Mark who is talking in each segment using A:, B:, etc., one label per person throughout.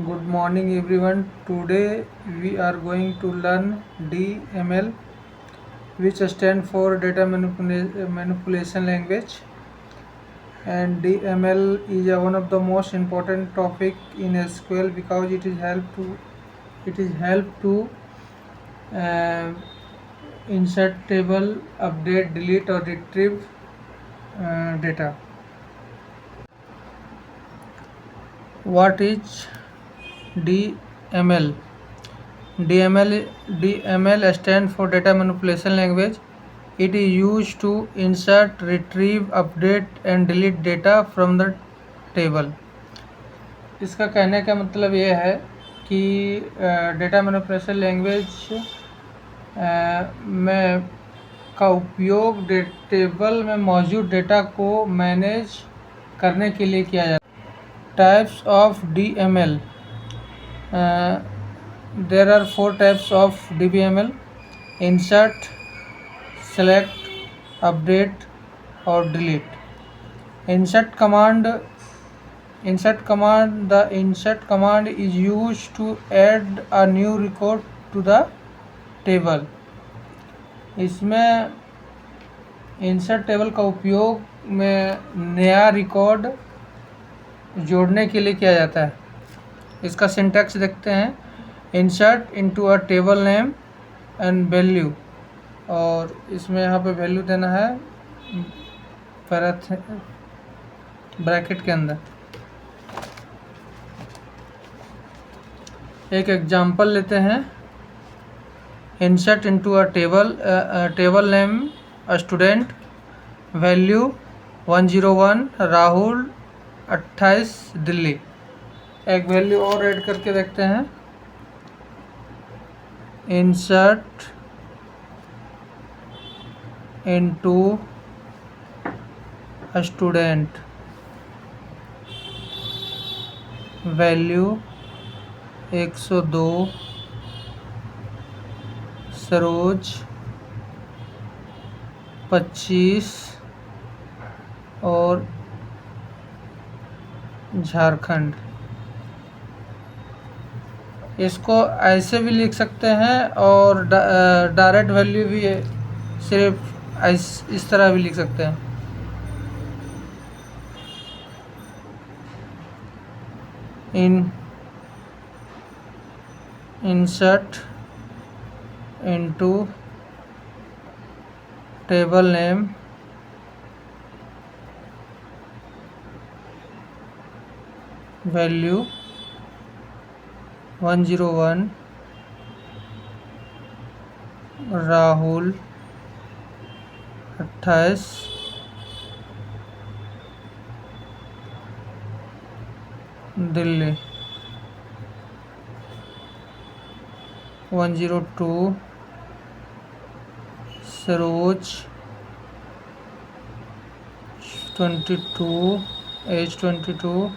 A: Good morning everyone. Today we are going to learn DML, which stands for data manipulation language. And DML is one of the most important topic in SQL because it is help to uh, insert table, update, delete or retrieve data. What is DML? DML stands for data manipulation language. It is used to insert, retrieve, update and delete data from the table. इसका कहने का मतलब ये है कि data manipulation language में का उपयोग टेबल में मौजूद डेटा को मैनेज करने के लिए किया जाता है। Types of DML, there are 4 types of DBML: insert, select, update or delete. Insert command the insert command is used to add a new record to the table. इसमें इंसर्ट टेबल का उपयोग में नया रिकॉर्ड जोड़ने के लिए किया जाता है। इसका सिंटैक्स देखते हैं। Insert into a table name and value, और इसमें यहाँ पे वैल्यू देना है ब्रैकेट के अंदर। एक एग्जांपल लेते हैं। Insert into a table name student, value 101, Rahul 28 Delhi. एक वैल्यू और ऐड करके देखते हैं। Insert into student, value 102, Saroj 25 और झारखंड। इसको ऐसे भी लिख सकते हैं और डायरेक्ट वैल्यू भी सिर्फ इस तरह भी लिख सकते हैं। Insert into table name, value 101, Rahul 28, Delhi 102, Saroj 22, age 22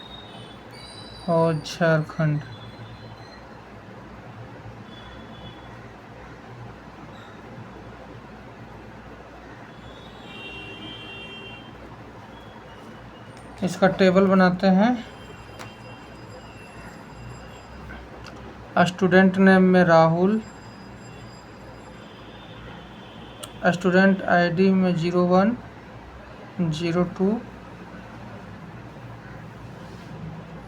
A: और झारखंड। इसका टेबल बनाते हैं। स्टूडेंट नेम में राहुल, स्टूडेंट आईडी में 01, 02,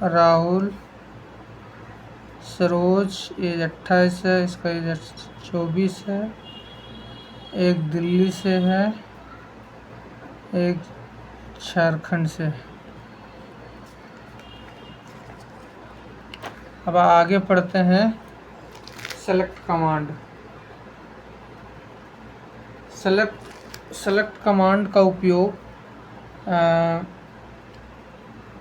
A: राहुल, सरोज एज 28 है, इसका एज 24 है, एक दिल्ली से है, एक झारखंड से। अब आगे पढ़ते हैं। Select command. सेलेक्ट कमांड का उपयोग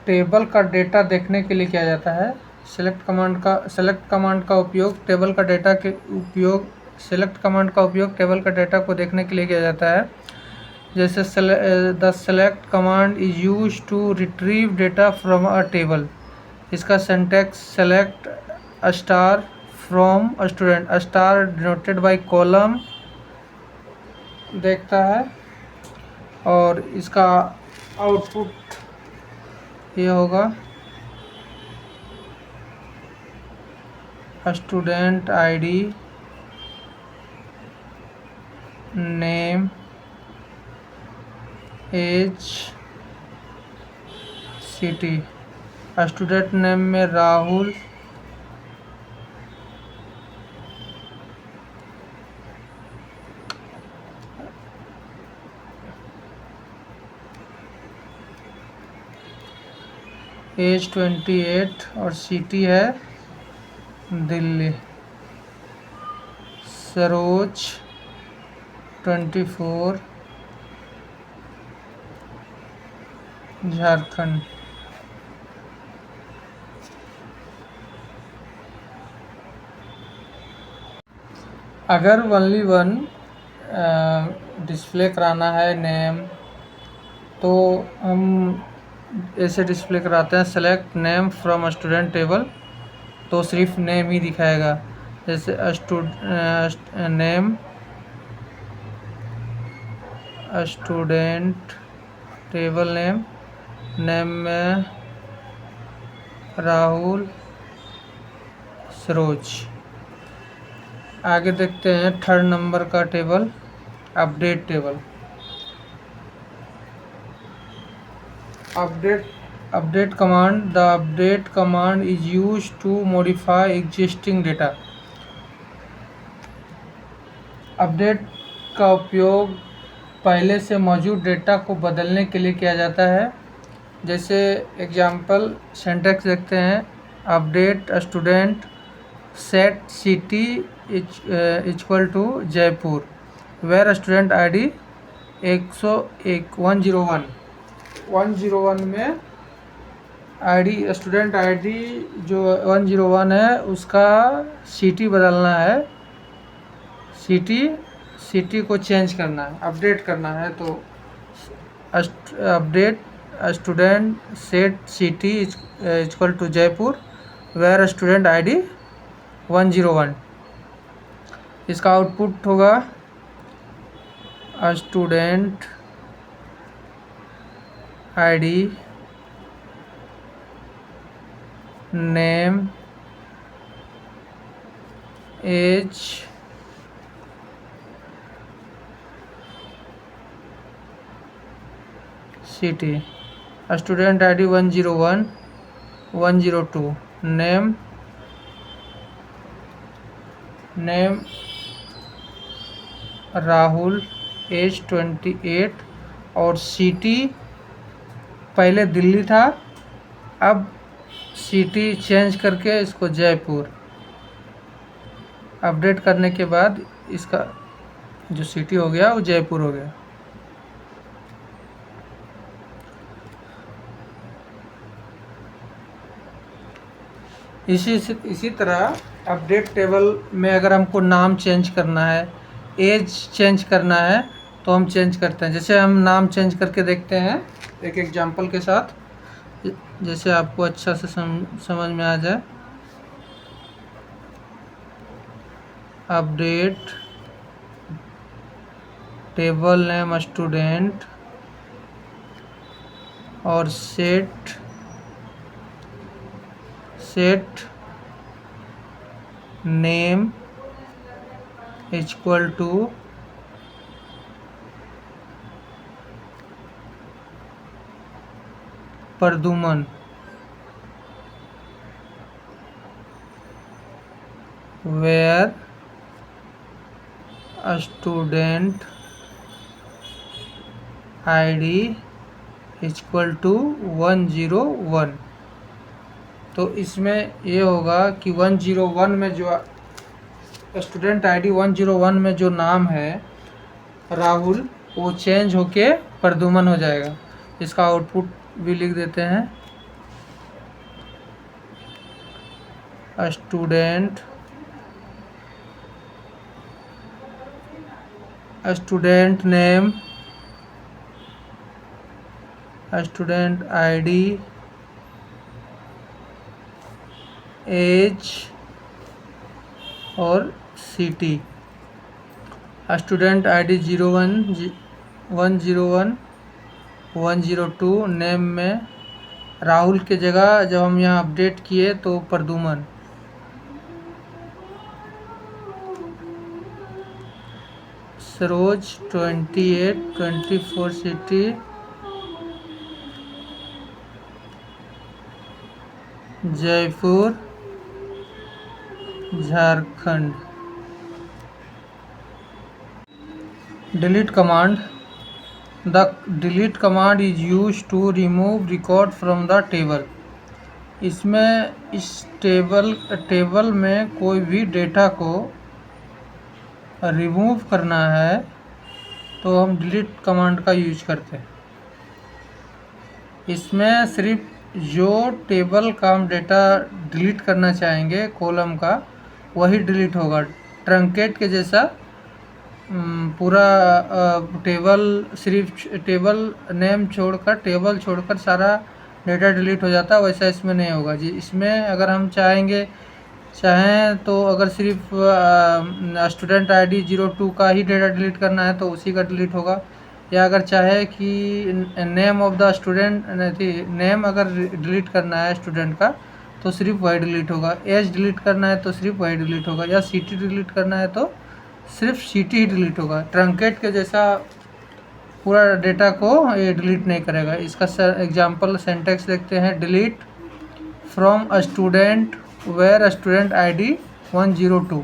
A: टेबल का डेटा देखने के लिए किया जाता है। सेलेक्ट कमांड का उपयोग टेबल का डेटा को देखने के लिए किया जाता है। जैसे the select command is use to retrieve data from a table. इसका syntax select star from student, star denoted by column देखता है, और इसका आउटपुट ये होगा student ID, name, age, city. Student name में राहुल, एज 28 और सिटी है दिल्ली। सरोज 24 झारखंड। अगर ओनली वन डिस्प्ले कराना है नेम, तो हम ऐसे डिस्प्ले कराते हैं, select name from student table, तो सिर्फ नेम ही दिखाएगा। जैसे name student table name, name में राहुल, सरोज। आगे देखते हैं थर्ड नंबर का table, update table. Update command, the update command is use to modify existing data. Update का उपयोग पहले से मौजूद डेटा को बदलने के लिए किया जाता है। जैसे एग्जाम्पल सिंटैक्स देखते हैं, update student set city equal to Jaipur, where student ID 101 में आईडी, स्टूडेंट आईडी जो 101 है उसका सिटी बदलना है, सिटी को चेंज करना है, अपडेट करना है। तो update student set city equal to Jaipur, where student ID 101। इसका आउटपुट होगा student ID, name, age, city. Student ID 101, 102, name Rahul, age 28 और सिटी पहले दिल्ली था, अब सिटी चेंज करके इसको जयपुर। अपडेट करने के बाद इसका जो सिटी हो गया वो जयपुर हो गया। इसी तरह अपडेट टेबल में अगर हमको नाम चेंज करना है, एज चेंज करना है, तो हम चेंज करते हैं। जैसे हम नाम चेंज करके देखते हैं एक एग्जांपल के साथ, जैसे आपको अच्छा से समझ में आ जाए। अपडेट टेबल नेम स्टूडेंट और set name equal to Pradyuman, where student ID equal to 101। तो इसमें ये होगा कि 101 में जो स्टूडेंट आईडी 101 में जो नाम है राहुल, वो चेंज होके प्रदुमन हो जाएगा। इसका आउटपुट भी लिख देते हैं, student name, student ID, age और सिटी। स्टूडेंट आईडी 01, 101, 102, नेम में राहुल के जगह जब हम यहाँ अपडेट किए तो Pradyuman, Saroj 28 24 city Jaipur Jharkhand. Delete command. The delete command is use to remove record from the table. इसमें इस टेबल में कोई भी डेटा को रिमूव करना है तो हम डिलीट कमांड का यूज करते हैं। इसमें सिर्फ जो टेबल का हम डेटा डिलीट करना चाहेंगे कॉलम का वही डिलीट होगा। ट्रंकेट के जैसा पूरा टेबल सिर्फ टेबल नेम छोड़कर टेबल छोड़कर सारा डेटा डिलीट हो जाता है, वैसा इसमें नहीं होगा जी। इसमें अगर हम चाहें तो अगर सिर्फ स्टूडेंट आईडी 02 का ही डेटा डिलीट करना है तो उसी का डिलीट होगा, या अगर चाहे कि name of the student name अगर डिलीट करना है स्टूडेंट का तो सिर्फ वही डिलीट होगा। एज डिलीट करना है तो सिर्फ वही डिलीट होगा, या सिटी डिलीट करना है तो सिर्फ सिटी ही डिलीट होगा। ट्रंकेट के जैसा पूरा डेटा को ये डिलीट नहीं करेगा। इसका एग्जांपल सिंटैक्स देखते हैं। Delete from a student where student ID 102।